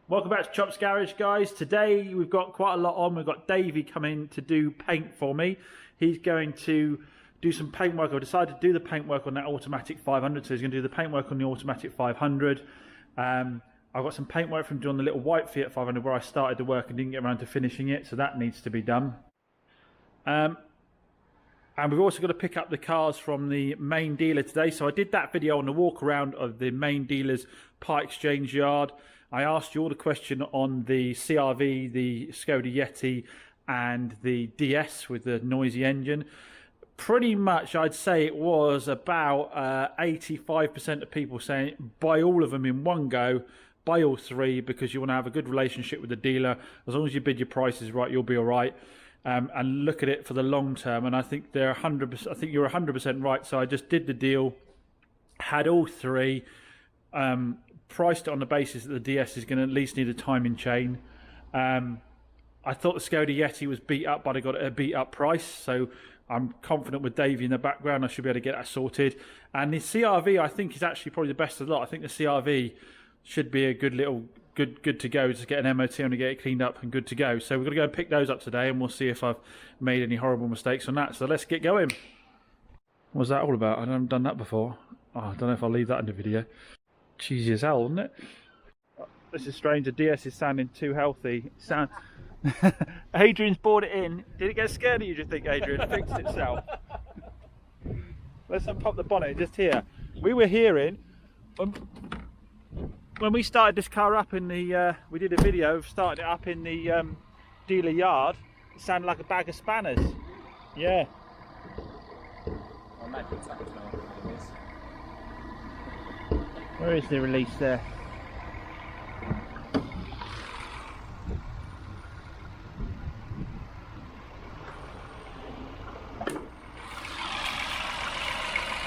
Welcome back to Chop's Garage, guys. Today we've got quite a lot on. We've got Davey coming to do paint for me. He's going to do some paint work. I've decided to do the paint work on that automatic 500, so he's going to do the paint work on the automatic 500. I've got some paint work from doing the little white Fiat 500 where I started the work and didn't get around to finishing it, so that needs to be done. And we've also got to pick up the cars from the main dealer today. So I did that video on the walk around of the main dealer's part exchange yard. I asked you all the question on the CRV, the Skoda Yeti and the DS with the noisy engine. Pretty much I'd say it was about 85% of people saying buy all of them in one go, buy all three, because you want to have a good relationship with the dealer. As long as you bid your prices right, you'll be all right. And look at it for the long term. And I think they're 100%. I think you're 100% right. So I just did the deal, had all three, priced it on the basis that the DS is going to at least need a timing chain. I thought the Skoda Yeti was beat up, but I got it at a beat up price. So I'm confident with Davey in the background, I should be able to get that sorted. And the CRV, I think, is actually probably the best of the lot. I think the CRV should be a good to go, just get an MOT on to get it cleaned up and good to go. So we're going to go and pick those up today, and we'll see if I've made any horrible mistakes on that. So let's get going. What's that all about? I haven't done that before. Oh, I don't know if I'll leave that in the video. Cheesy as hell, isn't it? This is strange. The DS is sounding too healthy. Adrian's brought it in. Did it get scared of you, do you think, Adrian? It fixed itself. Let's unpop the bonnet just here. We were hearing when we started this car up in the we did a video of starting it up in the dealer yard. It sounded like a bag of spanners. Yeah. Where is the release there?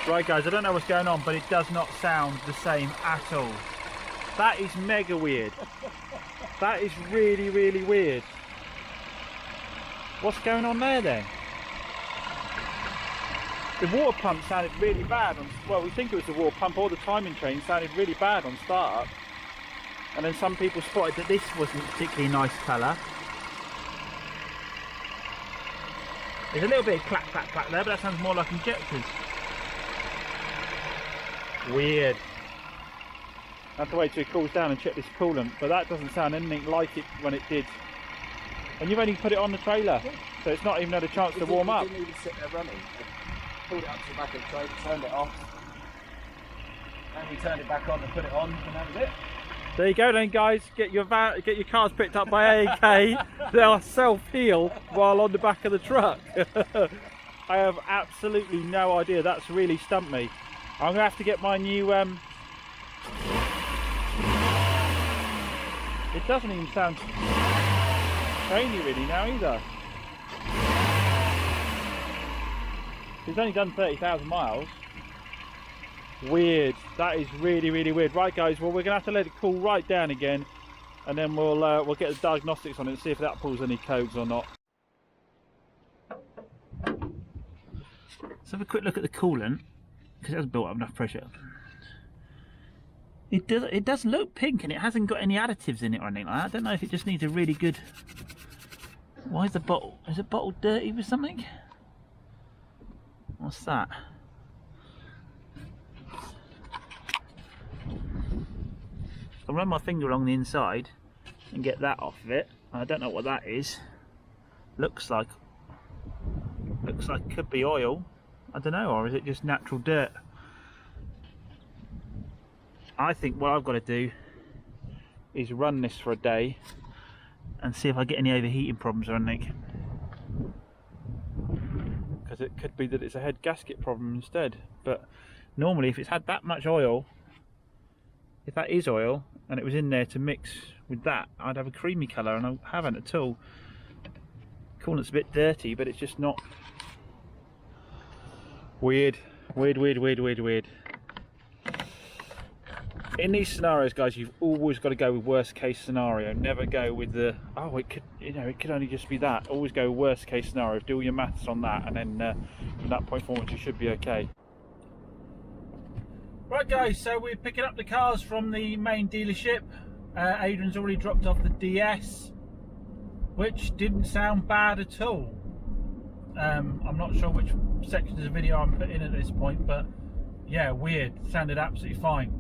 Right guys, I don't know what's going on, but it does not sound the same at all. That is mega weird. That is really, really weird. What's going on there then? The water pump sounded really bad. Well, we think it was the water pump, or the timing chain sounded really bad on startup. And then some people spotted that this wasn't a particularly nice colour. There's a little bit of clack, clack, clack there, but that sounds more like injectors. Weird. I have to wait till it cools down and check this coolant, but that doesn't sound anything like it when it did. And you've only put it on the trailer, so it's not even had a chance to warm up. It didn't even sit there running. I pulled it up to the back of the trailer, turned it off, and we turned it back on and put it on, and that was it. There you go then, guys. Get your cars picked up by AAK. They'll self-heal while on the back of the truck. I have absolutely no idea. That's really stumped me. I'm gonna have to get my new it doesn't even sound trainy really now either. It's only done 30,000 miles. Weird. That is really, really weird. Right guys, well, we're gonna have to let it cool right down again, and then we'll get the diagnostics on it and see if that pulls any codes or not. Let's have a quick look at the coolant, because it hasn't built up enough pressure. It does look pink, and it hasn't got any additives in it or anything like that. I don't know if it just needs a really good... Why is the bottle... Is the bottle dirty with something? What's that? I'll run my finger along the inside and get that off of it. I don't know what that is. Looks like could be oil. I don't know, or is it just natural dirt? I think what I've got to do is run this for a day and see if I get any overheating problems or anything. Because it could be that it's a head gasket problem instead. But normally if it's had that much oil, if that is oil and it was in there to mix with that, I'd have a creamy colour, and I haven't at all. Coolant's a bit dirty, but it's just not. Weird. In these scenarios, guys, you've always got to go with worst case scenario. Never go with the, oh, it could, it could only just be that. Always go worst case scenario. Do all your maths on that, and then from that point forward, you should be okay. Right, guys, so we're picking up the cars from the main dealership. Adrian's already dropped off the DS, which didn't sound bad at all. I'm not sure which sections of the video I'm putting at this point, but yeah, weird. Sounded absolutely fine.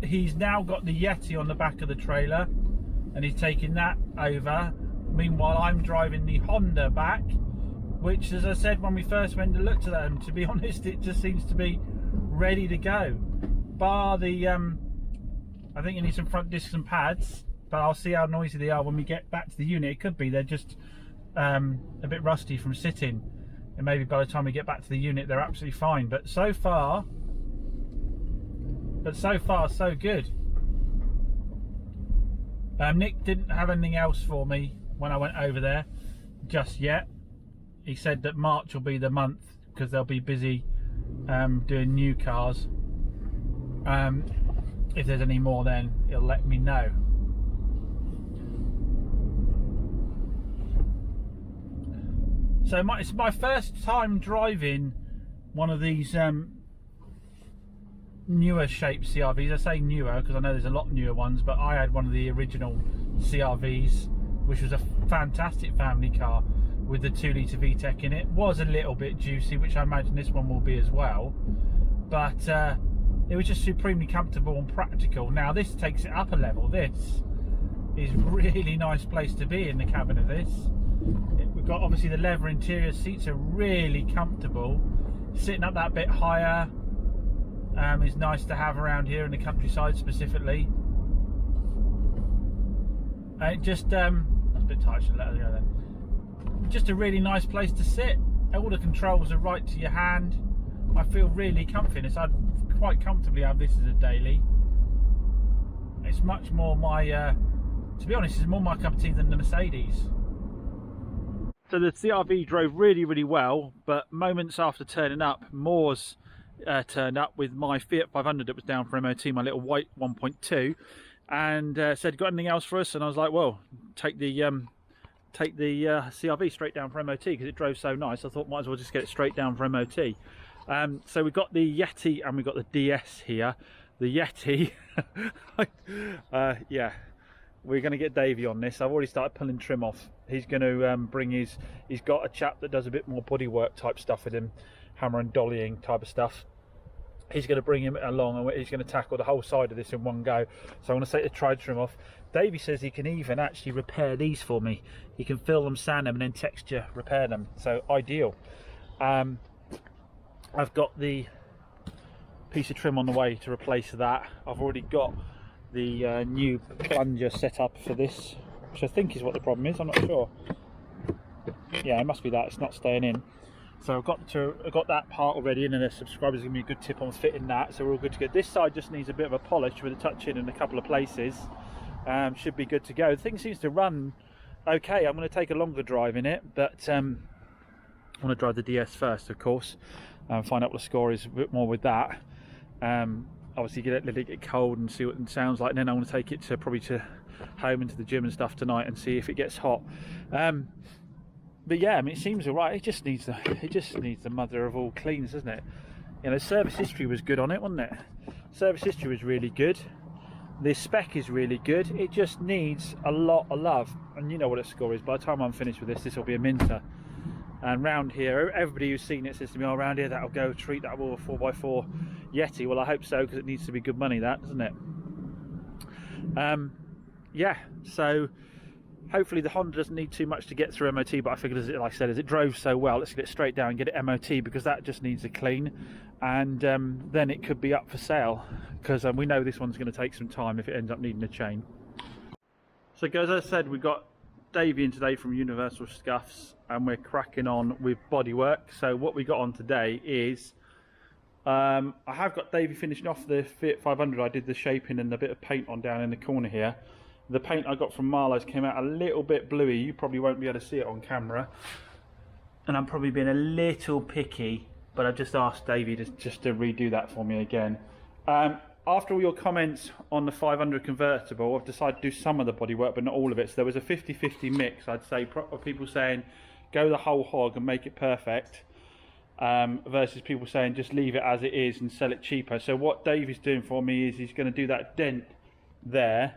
He's now got the Yeti on the back of the trailer, and he's taking that over. Meanwhile, I'm driving the Honda back, which, as I said when we first went to look at them, to be honest, it just seems to be ready to go. Bar the, I think you need some front discs and pads, but I'll see how noisy they are when we get back to the unit. It could be they're just a bit rusty from sitting, and maybe by the time we get back to the unit they're absolutely fine. But so far so good. Nick didn't have anything else for me when I went over there just yet. He said that March will be the month because they'll be busy doing new cars. If there's any more, then he'll let me know. So it's my first time driving one of these newer shaped CRVs. I say newer because I know there's a lot newer ones, but I had one of the original CRVs, which was a fantastic family car with the 2-litre VTEC in it. Was a little bit juicy, which I imagine this one will be as well, but it was just supremely comfortable and practical. Now this takes it up a level. This is a really nice place to be in the cabin of this. We've got obviously the leather interior seats are really comfortable. Sitting up that bit higher is nice to have around here in the countryside specifically. It just that's a bit tight, should let her go then. Just a really nice place to sit. All the controls are right to your hand. I feel really comfy in this. I'd quite comfortably have this as a daily. It's much more my, to be honest, it's more my cup of tea than the Mercedes. So the CRV drove really well, but moments after turning up, Moore's turned up with my Fiat 500 that was down for MOT, my little white 1.2, and said, got anything else for us? And I was like, well, take the CRV straight down for MOT because it drove so nice. I thought might as well just get it straight down for MOT. So we've got the Yeti and we've got the DS here. The Yeti, yeah, we're going to get Davey on this. I've already started pulling trim off. He's going to bring he's got a chap that does a bit more bodywork type stuff with him, hammer and dollying type of stuff. He's going to bring him along and he's going to tackle the whole side of this in one go. So I'm going to take the tri trim off. Davey says he can even actually repair these for me. He can fill them, sand them and then texture repair them. So ideal. I've got the piece of trim on the way to replace that. I've already got the new plunger set up for this, which I think is what the problem is. I'm not sure. Yeah, it must be that it's not staying in. So I've got that part already in, and the subscribers give me a good tip on fitting that. So we're all good to go. This side just needs a bit of a polish with a touch in a couple of places. Should be good to go. The thing seems to run okay. I'm going to take a longer drive in it, but I want to drive the DS first, of course, and find out what the score is a bit more with that. Obviously let it get cold and see what it sounds like, and then I want to take it to probably to home into the gym and stuff tonight and see if it gets hot. But yeah, I mean, it seems alright. It just needs the mother of all cleans, doesn't it? You know, service history was good on it, wasn't it? Service history was really good. The spec is really good. It just needs a lot of love, and you know what its score is. By the time I'm finished with this will be a minter. And round here, everybody who's seen it says to me, oh, around here that'll go, treat that will a 4x4 Yeti. Well, I hope so, because it needs to be good money, that, doesn't it? Yeah, so hopefully the Honda doesn't need too much to get through MOT, but I figured, like I said, as it drove so well, let's get it straight down and get it MOT, because that just needs a clean, and then it could be up for sale, because we know this one's going to take some time if it ends up needing a chain. So guys, as I said, we got Davey in today from Universal Scuffs, and we're cracking on with Bodywork. So what we got on today is I have got Davey finishing off the Fiat 500. I did the shaping and a bit of paint on down in the corner here. The paint I got from Marlowe's came out a little bit bluey. You probably won't be able to see it on camera, and I'm probably being a little picky, but I've just asked Davey just to redo that for me again. After all your comments on the 500 convertible, I've decided to do some of the bodywork, but not all of it. So there was a 50-50 mix, I'd say, of people saying, go the whole hog and make it perfect. versus people saying just leave it as it is and sell it cheaper. So what Davey's doing for me is he's going to do that dent there,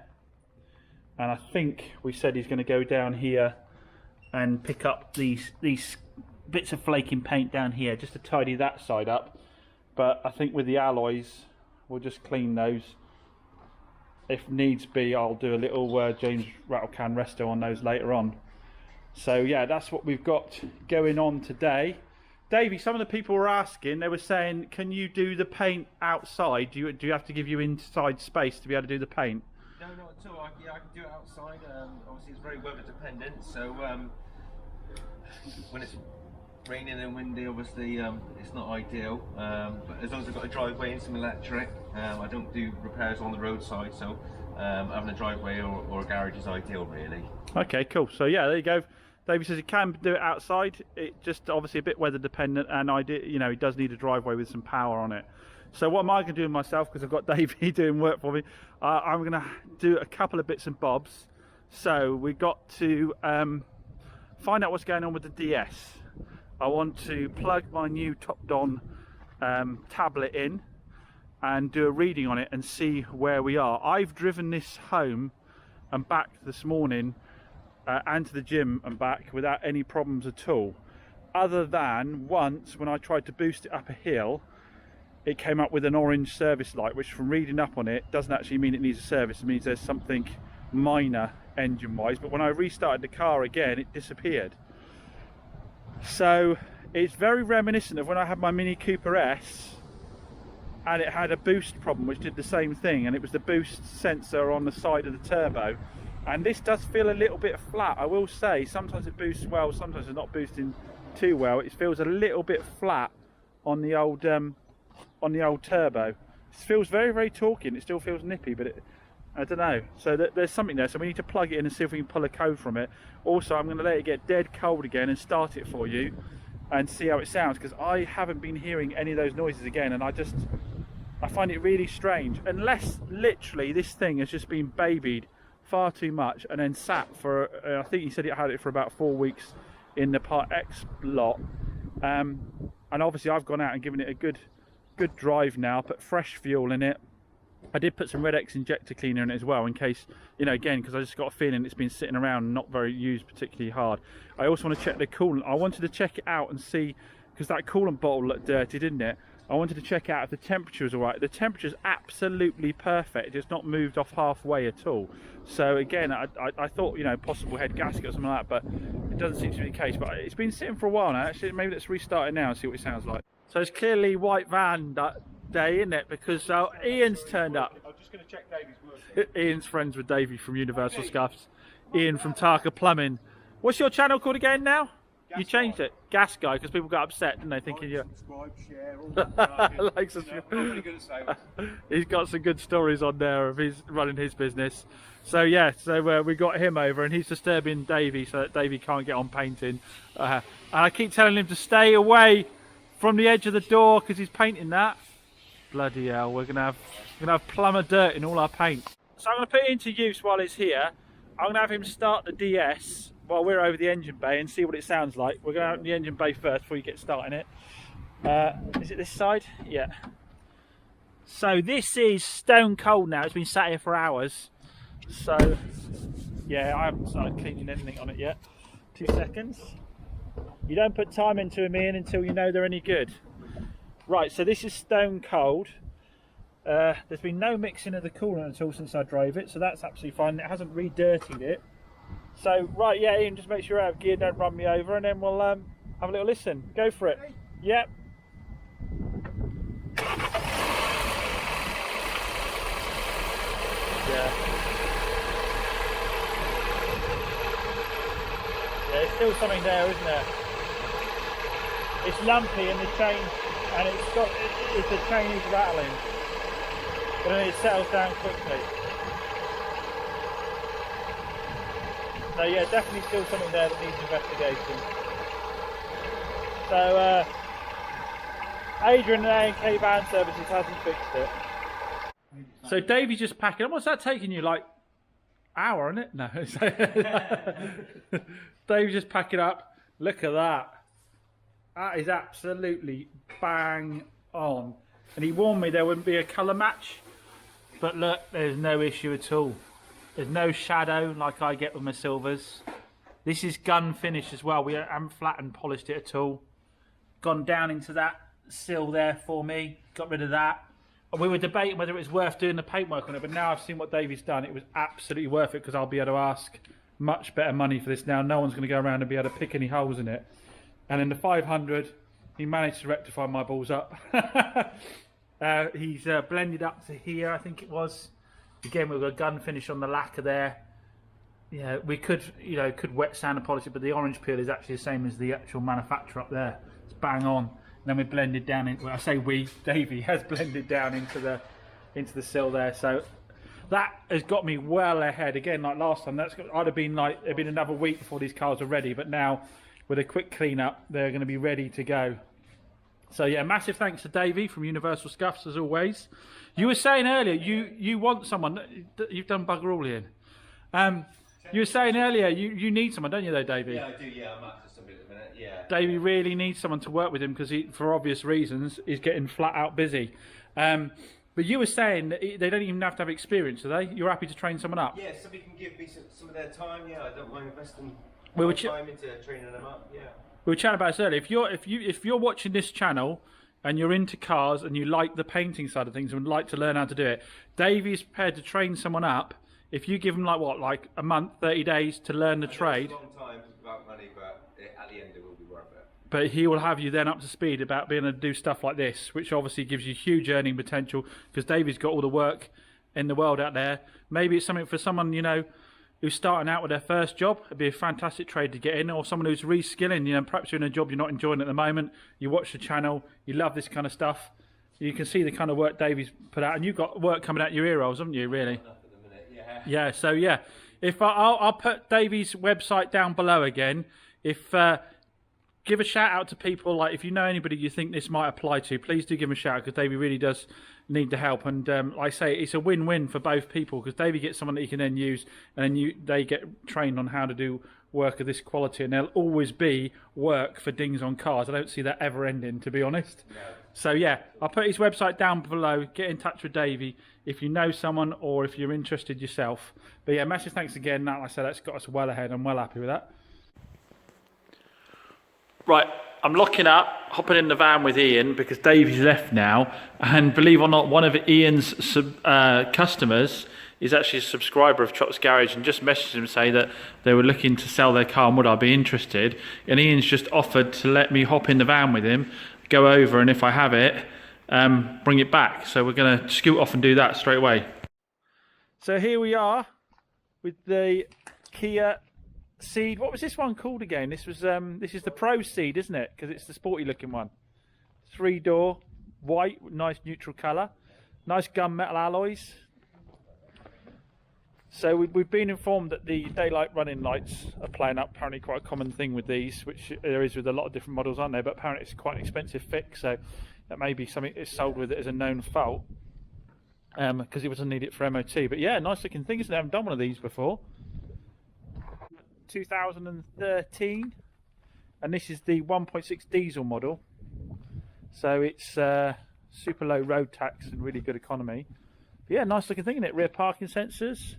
and I think we said he's going to go down here and pick up these bits of flaking paint down here just to tidy that side up. But I think with the alloys we'll just clean those. If needs be, I'll do a little James Rattlecan resto on those later on. So yeah, that's what we've got going on today. Davey, some of the people were asking, they were saying, can you do the paint outside? Do you have to give you inside space to be able to do the paint? No, not at all. Yeah, I can do it outside. Obviously, it's very weather dependent. So when it's raining and windy, obviously it's not ideal. But as long as I've got a driveway and some electric, I don't do repairs on the roadside. So having a driveway or a garage is ideal, really. Okay, cool. So yeah, there you go. Davey says he can do it outside. It just obviously a bit weather dependent, and he does need a driveway with some power on it. So what am I going to do myself, because I've got Davey doing work for me? I'm going to do a couple of bits and bobs. So we've got to find out what's going on with the DS. I want to plug my new Top-Don tablet in and do a reading on it and see where we are. I've driven this home and back this morning and to the gym and back without any problems at all, other than once when I tried to boost it up a hill, it came up with an orange service light, which from reading up on it doesn't actually mean it needs a service. It means there's something minor engine wise, but when I restarted the car again it disappeared. So it's very reminiscent of when I had my Mini Cooper S and it had a boost problem which did the same thing, and it was the boost sensor on the side of the turbo. And this does feel a little bit flat, I will say. Sometimes it boosts well, sometimes it's not boosting too well. It feels a little bit flat on the old turbo. It feels very, very torquey, and it still feels nippy, but I don't know. So there's something there, so we need to plug it in and see if we can pull a code from it. Also, I'm going to let it get dead cold again and start it for you and see how it sounds, because I haven't been hearing any of those noises again, and I find it really strange. Unless literally this thing has just been babied far too much and then sat for I think he said it had it for about 4 weeks in the Part X lot, and obviously I've gone out and given it a good drive now, put fresh fuel in it. I did put some Red X injector cleaner in it as well, in case, again, because I just got a feeling it's been sitting around and not very used particularly hard. I also want to check the coolant. I wanted to check it out and see, because that coolant bottle looked dirty, didn't it? I wanted to check out if the temperature was alright. The temperature's absolutely perfect. It's not moved off halfway at all. So again, I thought, possible head gasket or something like that, but it doesn't seem to be the case. But it's been sitting for a while now. Actually, maybe let's restart it now and see what it sounds like. So it's clearly white van day, isn't it? Because Ian's turned up. I'm just going to check Davey's work. Ian's friends with Davey from Universal Scuffs. Ian from Tarka Plumbing. What's your channel called again now? You changed it, Gas Guy, because people got upset, didn't they, thinking you're... Subscribe, share, all that. Like he's got some good stories on there of his running his business. So yeah, we got him over, and he's disturbing Davey so that Davey can't get on painting. And I keep telling him to stay away from the edge of the door because he's painting that. Bloody hell, we're gonna have plumber dirt in all our paint. So I'm gonna put it into use while he's here. I'm gonna have him start the DS while we're over the engine bay and see what it sounds like. We're going to open the engine bay first before you get starting it. Is it this side? Yeah. So this is stone cold now. It's been sat here for hours. So yeah, I haven't started cleaning anything on it yet. 2 seconds. You don't put time into them, Ian, until you know they're any good. Right, so this is stone cold. There's been no mixing of the coolant at all since I drove it, so that's absolutely fine. It hasn't re-dirtied it. So, right, yeah, Ian, just make sure you're out of gear, don't run me over, and then we'll have a little listen. Go for it. Yep. Yeah. Yeah, there's still something there, isn't there? It's lumpy in the chain, and the chain is rattling. But then it settles down quickly. So yeah, definitely still something there that needs investigation. So Adrian and A&K Van Services hasn't fixed it. So Davey's just packing up. What's that taking you, like, hour, isn't it? No. Davey's just packing up. Look at that. That is absolutely bang on. And he warned me there wouldn't be a colour match. But look, there's no issue at all. There's no shadow like I get with my silvers. This is gun finish as well. We haven't flattened, polished it at all. Gone down into that sill there for me. Got rid of that. And we were debating whether it was worth doing the paintwork on it, but now I've seen what Davey's done. It was absolutely worth it because I'll be able to ask much better money for this now. No one's going to go around and be able to pick any holes in it. And in the 500, he managed to rectify my balls up. He's blended up to here, I think it was. Again, we've got a gun finish on the lacquer there. Yeah, we could, you know, could wet sand and polish it, but the orange peel is actually the same as the actual manufacturer up there. It's bang on. And then we blended down in. Well, I say we. Davey has blended down into the sill there. So that has got me well ahead. Again, like last time, I'd have been like it'd been another week before these cars are ready. But now, with a quick clean up, they're going to be ready to go. So yeah, massive thanks to Davey from Universal Scuffs as always. You were saying earlier you want someone. You've done bugger all, Ian. You were saying earlier you need someone, don't you, though, Davey? Yeah, I do. Yeah, I'm after somebody at the minute. Yeah. Davey really needs someone to work with him because he, for obvious reasons, is getting flat out busy. But you were saying that they don't even have to have experience, do they? You're happy to train someone up? Yeah, somebody can give me some of their time. Yeah, I don't mind investing time into training them up. Yeah. We were chatting about this earlier. If you're watching this channel and you're into cars and you like the painting side of things and would like to learn how to do it, Davey's prepared to train someone up. If you give him like a month, 30 days to learn the trade. It's a long time without money, but at the end it will be worth it. But he will have you then up to speed about being able to do stuff like this, which obviously gives you huge earning potential because Davey's got all the work in the world out there. Maybe it's something for someone, you know, who's starting out with their first job. It'd be a fantastic trade to get in, or someone who's reskilling. You know, perhaps you're in a job you're not enjoying at the moment. You watch the channel, you love this kind of stuff. You can see the kind of work Davey's put out, and you've got work coming out your ear holes, haven't you? Really? Yeah. So yeah, if I'll put Davey's website down below again. If give a shout out to people, like if you know anybody you think this might apply to, please do give him a shout because Davey really does need the help. And like I say, it's a win-win for both people because Davey gets someone that he can then use, and then they get trained on how to do work of this quality. And there'll always be work for dings on cars. I don't see that ever ending, to be honest. No. So yeah, I'll put his website down below. Get in touch with Davey if you know someone or if you're interested yourself. But yeah, massive thanks again. Like I said, that's got us well ahead. I'm well happy with that. Right, I'm locking up, hopping in the van with Ian because Davey's left now. And believe it or not, one of Ian's customers is actually a subscriber of Trot's Garage and just messaged him to say that they were looking to sell their car and would I be interested. And Ian's just offered to let me hop in the van with him, go over, and if I have it, bring it back. So we're going to scoot off and do that straight away. So here we are with the Kia Ceed. What was this one called again? This was this is the Pro Ceed, isn't it? Because it's the sporty looking one. 3-door, white, nice neutral colour, nice gunmetal alloys. So we've been informed that the daylight running lights are playing up. Apparently quite a common thing with these, which there is with a lot of different models, aren't there? But apparently it's quite an expensive fix, so that may be something that's sold with it as a known fault because it wasn't needed for MOT. But yeah, nice looking thing, isn't it? I haven't done one of these before. 2013, and this is the 1.6 diesel model. So it's super low road tax and really good economy. But yeah, nice looking thing, isn't it? Rear parking sensors.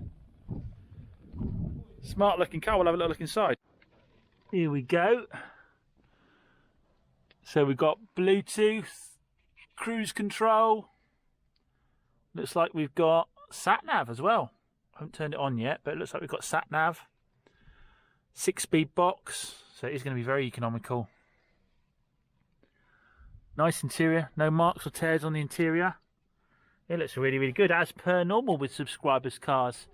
Smart looking car. We'll have a little look inside. Here we go. So we've got Bluetooth, cruise control. Looks like we've got sat nav as well. I haven't turned it on yet, but it looks like we've got sat nav. 6-speed box, so it is going to be very economical. Nice interior, no marks or tears on the interior. It looks really, really good, as per normal with subscribers' cars.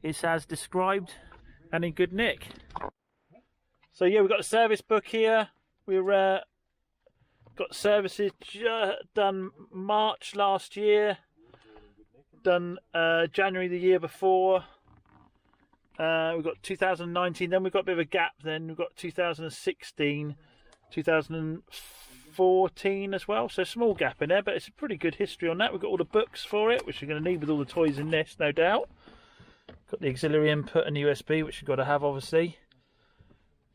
It's as described and in good nick. So yeah, we've got the service book here. We've got services done March last year, done January the year before. We've got 2019, then we've got a bit of a gap, then we've got 2016, 2014 as well, so small gap in there, but it's a pretty good history on that. We've got all the books for it, which you're going to need with all the toys in this, no doubt. Got the auxiliary input and USB, which you've got to have, obviously.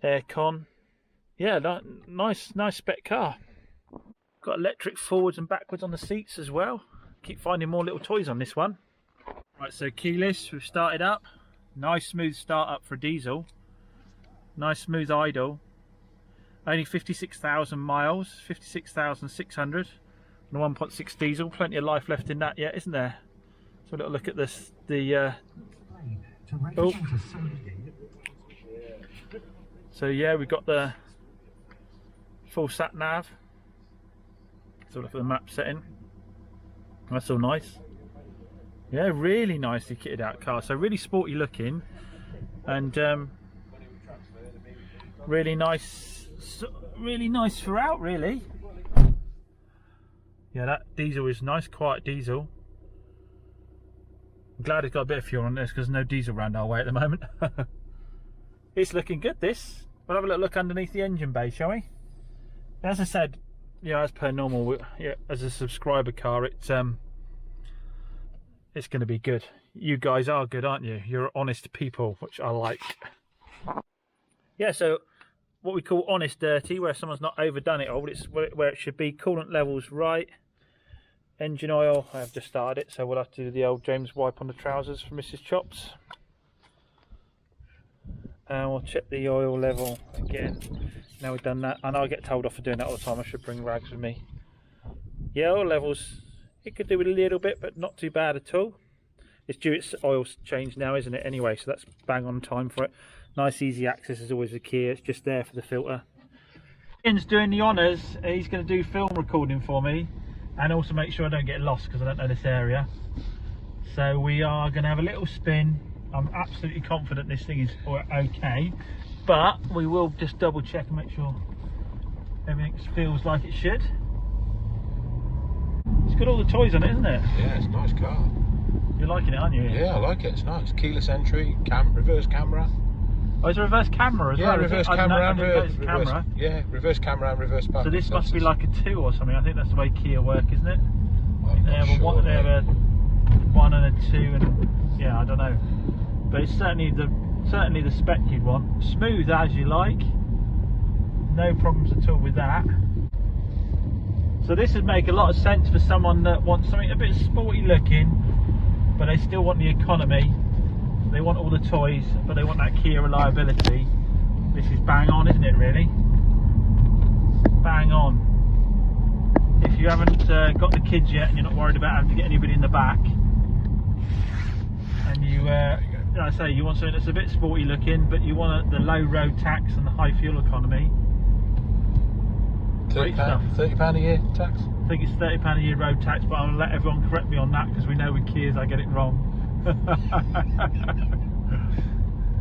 Aircon. yeah, nice spec car. Got electric forwards and backwards on the seats as well. Keep finding more little toys on this one. Right, so keyless, we've started up. Nice smooth start up for diesel. Nice smooth idle. Only 56,000 miles, 56,600. And a 1.6 diesel. Plenty of life left in that yet, isn't there? So a little look at this. Oh. So yeah, we've got the full sat nav. So look at the map setting. That's all nice. Yeah, really nicely kitted out car. So really sporty looking, and really nice throughout. Really. Yeah, that diesel is nice, quiet diesel. I'm glad it's got a bit of fuel on this because there's no diesel around our way at the moment. It's looking good, this. We'll have a little look underneath the engine bay, shall we? As I said, yeah, as per normal, yeah, as a subscriber car, it's going to be good. You guys are good, aren't you? You're honest people, which I like. Yeah, so what we call honest dirty, where someone's not overdone it all, but it's where it should be. Coolant levels right. Engine oil, I have just started it, so we'll have to do the old James wipe on the trousers for Mrs. Chops. And we'll check the oil level again. Now we've done that. I know I get told off for doing that all the time. I should bring rags with me. Yeah, oil levels, it could do with a little bit, but not too bad at all. It's due its oil change now, isn't it? Anyway, so that's bang on time for it. Nice easy access is always the key. It's just there for the filter. Ian's doing the honours. He's going to do film recording for me, and also make sure I don't get lost because I don't know this area. So we are going to have a little spin. I'm absolutely confident this thing is okay, but we will just double check and make sure everything feels like it should. It's got all the toys on it, isn't it? Yeah, it's a nice car. You're liking it, aren't you? Yeah, I like it. It's nice. Keyless entry, reverse camera. Oh, it's a reverse camera as well. Yeah, reverse camera and reverse camera. Yeah, reverse camera and reverse parking. So this sensors. must be like a 2 or something. I think that's the way Kia work, isn't it? I'm They not have sure, they have a 1 and a 2, and yeah, I don't know. But it's certainly the spec you'd want. Smooth as you like. No problems at all with that. So this would make a lot of sense for someone that wants something a bit sporty looking, but they still want the economy. They want all the toys, but they want that Kia reliability. This is bang on, isn't it, really? Bang on. If you haven't got the kids yet and you're not worried about having to get anybody in the back, and you, like I say, you want something that's a bit sporty looking, but you want the low road tax and the high fuel economy. £30 a year tax? I think it's £30 a year road tax, but I'll let everyone correct me on that because we know with Kias I get it wrong.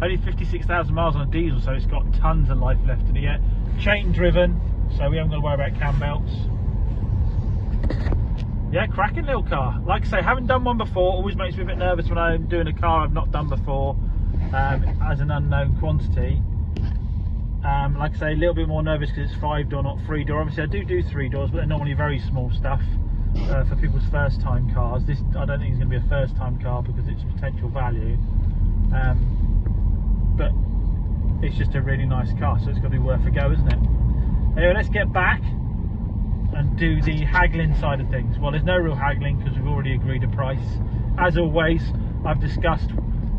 Only 56,000 miles on a diesel, so it's got tons of life left in it yet. Chain driven, so we haven't got to worry about cam belts. Yeah, cracking little car. Like I say, haven't done one before. Always makes me a bit nervous when I'm doing a car I've not done before, as an unknown quantity. Like I say, a little bit more nervous because it's 5-door, not 3-door. Obviously I do 3 doors, but they're normally very small stuff for people's first time cars. This, I don't think it's going to be a first time car because it's potential value, but it's just a really nice car, so it's got to be worth a go, isn't it? Anyway, let's get back and do the haggling side of things. Well, there's no real haggling because we've already agreed a price. As always, I've discussed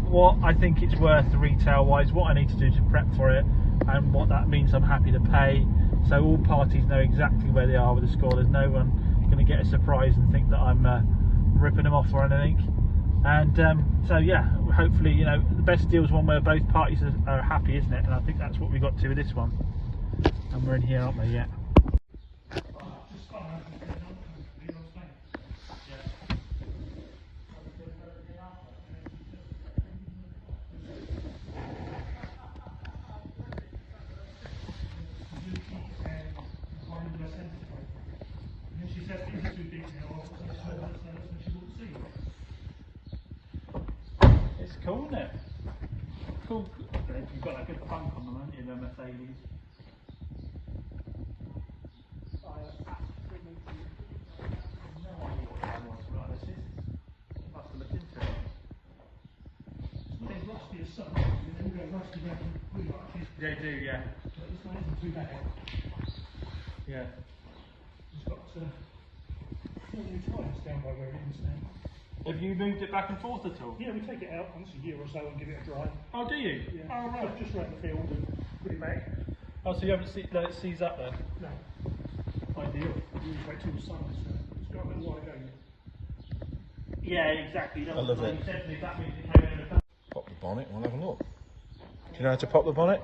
what I think it's worth retail wise, what I need to do to prep for it, and what that means I'm happy to pay, so all parties know exactly where they are with the score. There's no one going to get a surprise and think that I'm ripping them off or anything. And so yeah, hopefully, you know, the best deal is one where both parties are happy, isn't it? And I think that's what we got to with this one. And we're in here, aren't we? Yeah. It's cool, isn't it? Cool. You've got that good funk on them, haven't you, the Mercedes? I absolutely no idea what that was, right? This is. Must have looked into it. rusty as such, and then we go rusty back and wheel arches. They do, yeah. But this one isn't too bad. Yeah. It's got 4 new tyres down by where it is now. Have you moved it back and forth at all? Yeah, we take it out once a year or so and give it a dry. Oh, do you? Yeah. Oh, right. Just around the field and put it back. Oh, so you haven't let it seize up then? No, Ideal. we always wait till the summer, so it's got a little while ago. Yeah, exactly. I love it. That means it came in the Pop the bonnet, we'll have a look. Do you know how to pop the bonnet?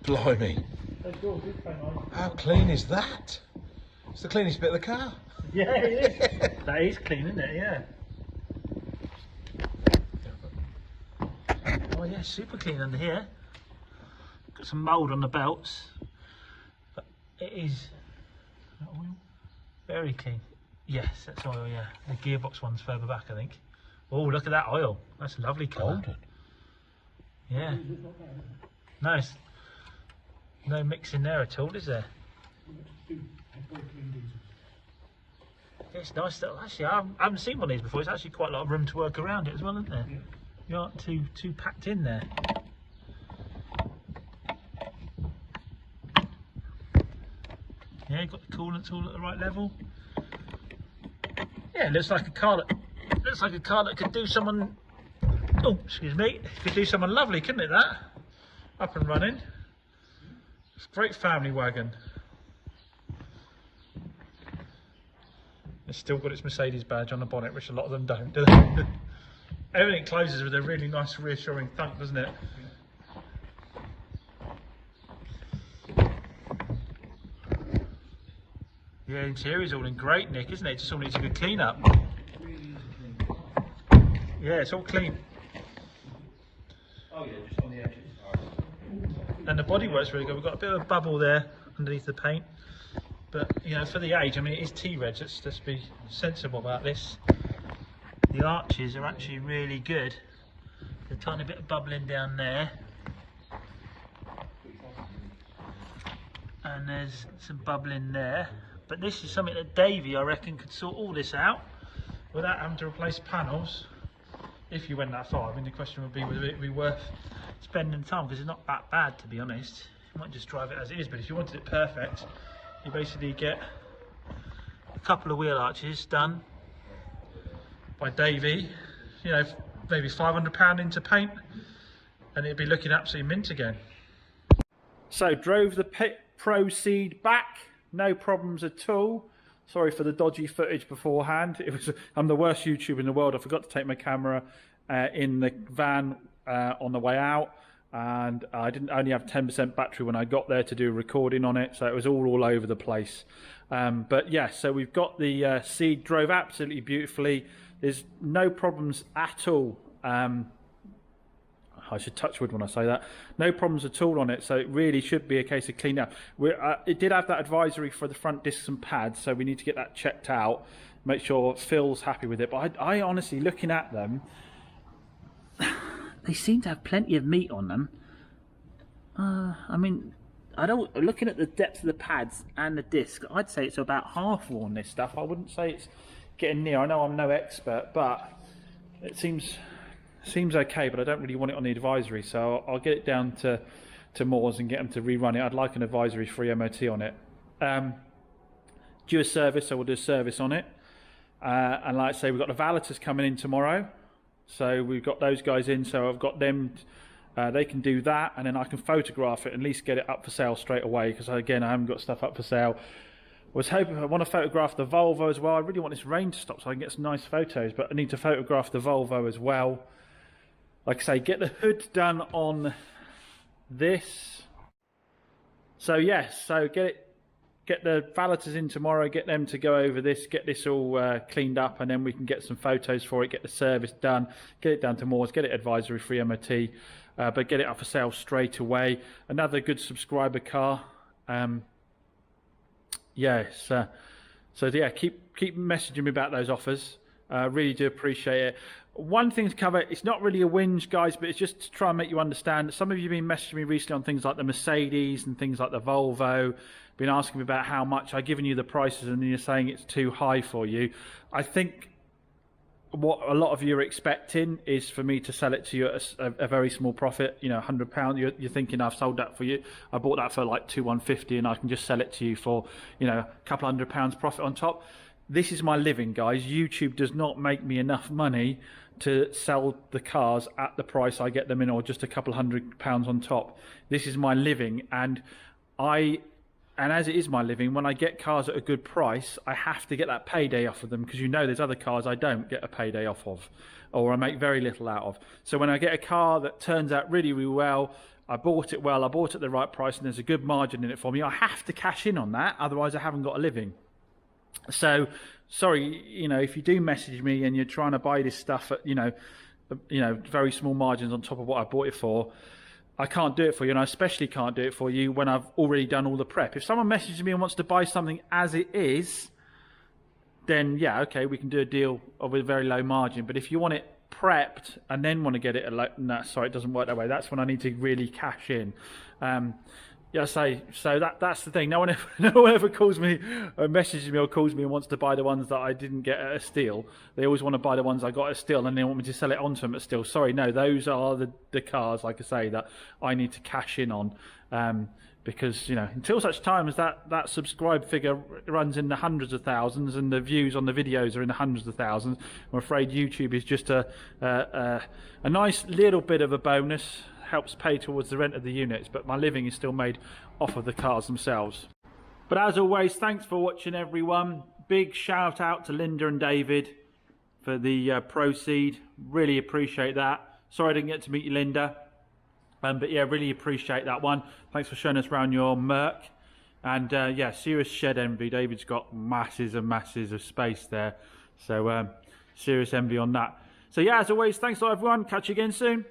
Blimey. Those doors did come on. How clean is that? It's the cleanest bit of the car. Yeah, it is. That is clean, isn't it? Yeah. Oh yeah, super clean under here. Got some mould on the belts, but it is that oil? Very clean. Yes, that's oil. Yeah, the gearbox one's further back, I think. Oh, look at that oil. That's a lovely colour. Golden. Yeah. Nice. No mixing there at all, is there? It's nice though. Actually, I haven't seen one of these before. It's actually quite a lot of room to work around it as well, isn't there? Yeah. You aren't too packed in there. Yeah, you've got the coolants all at the right level. Yeah, it looks like a car that could do someone. Oh, excuse me. Could do someone lovely, couldn't it? That up and running. It's a great family wagon. It's still got its Mercedes badge on the bonnet, which a lot of them don't, do they? Everything closes with a really nice reassuring thunk, doesn't it? Yeah, interior's all in great nick, isn't it? Just all needs a good clean up. Yeah, it's all clean. Oh yeah, just on the edges. And the bodywork's really good. We've got a bit of a bubble there underneath the paint. But, you know, for the age, I mean, it is T-Reg. Let's be sensible about this. The arches are actually really good. There's a tiny bit of bubbling down there. And there's some bubbling there. But this is something that Davey, I reckon, could sort all this out without having to replace panels. If you went that far. I mean, the question would be, would it be worth spending time? Because it's not that bad, to be honest. You might just drive it as it is. But if you wanted it perfect, you basically get a couple of wheel arches done by Davey, you know, maybe £500 into paint, and it'd be looking absolutely mint again. So drove the Proceed back, no problems at all. Sorry for the dodgy footage beforehand. I'm the worst YouTuber in the world. I forgot to take my camera in the van on the way out. And I didn't only have 10% battery when I got there to do a recording on it, so it was all over the place. But yeah, so we've got the Seed, drove absolutely beautifully. There's no problems at all. I should touch wood when I say that. No problems at all on it, so it really should be a case of clean up. It did have that advisory for the front discs and pads, so we need to get that checked out, make sure Phil's happy with it. But I honestly, looking at them, they seem to have plenty of meat on them. I mean, looking at the depth of the pads and the disc, I'd say it's about half worn, this stuff. I wouldn't say it's getting near. I know I'm no expert, but it seems okay, but I don't really want it on the advisory, so I'll get it down to Moores and get them to rerun it. I'd like an advisory free MOT on it. Due a service, so we'll do a service on it. And like I say, we've got the valeters coming in tomorrow. So we've got those guys in, so I've got them, they can do that, and then I can photograph it and at least get it up for sale straight away, because again, I haven't got stuff up for sale. I want to photograph the Volvo as well. I really want this rain to stop so I can get some nice photos, but I need to photograph the Volvo as well. Like I say, get the hood done on this. So yes, so get the valeters in tomorrow, get them to go over this, get this all cleaned up, and then we can get some photos for it, get the service done, get it down to Moores, get it advisory free MOT, but get it up for sale straight away. Another good subscriber car. Yes, so yeah, keep messaging me about those offers. Really do appreciate it. One thing to cover, it's not really a whinge, guys, but it's just to try and make you understand. Some of you have been messaging me recently on things like the Mercedes and things like the Volvo, been asking me about how much. I've given you the prices and then you're saying it's too high for you. I think what a lot of you are expecting is for me to sell it to you at a very small profit, you know, £100. You're thinking I've sold that for you. I bought that for like £2,150 and I can just sell it to you for, you know, a couple £100 profit on top. This is my living, guys. YouTube does not make me enough money to sell the cars at the price I get them in, or just a couple £100 on top. This is my living, and as it is my living, when I get cars at a good price, I have to get that payday off of them, because you know there's other cars I don't get a payday off of, or I make very little out of. So when I get a car that turns out really, really well, I bought it well, I bought it at the right price, and there's a good margin in it for me, I have to cash in on that, otherwise I haven't got a living. So, sorry, you know, if you do message me and you're trying to buy this stuff at, you know, very small margins on top of what I bought it for, I can't do it for you, and I especially can't do it for you when I've already done all the prep. If someone messages me and wants to buy something as it is, then yeah, okay, we can do a deal with a very low margin. But if you want it prepped and then want to get it at like, no, sorry, it doesn't work that way. That's when I need to really cash in. Yeah, so that's the thing. No one ever calls me, messages me or calls me and wants to buy the ones that I didn't get at a steal. They always want to buy the ones I got at a steal, and they want me to sell it on to them at a steal. Sorry, no, those are the cars, like I say, that I need to cash in on, because, you know, until such time as that subscribe figure runs in the hundreds of thousands and the views on the videos are in the hundreds of thousands, I'm afraid YouTube is just a nice little bit of a bonus. Helps pay towards the rent of the units, but my living is still made off of the cars themselves. But as always, thanks for watching, everyone. Big shout out to Linda and David for the proceed. Really appreciate that. Sorry I didn't get to meet you, Linda, but yeah, really appreciate that one. Thanks for showing us around your Merc. And yeah, serious shed envy. David's got masses and masses of space there, so serious envy on that. So yeah, as always, thanks a lot, everyone. Catch you again soon.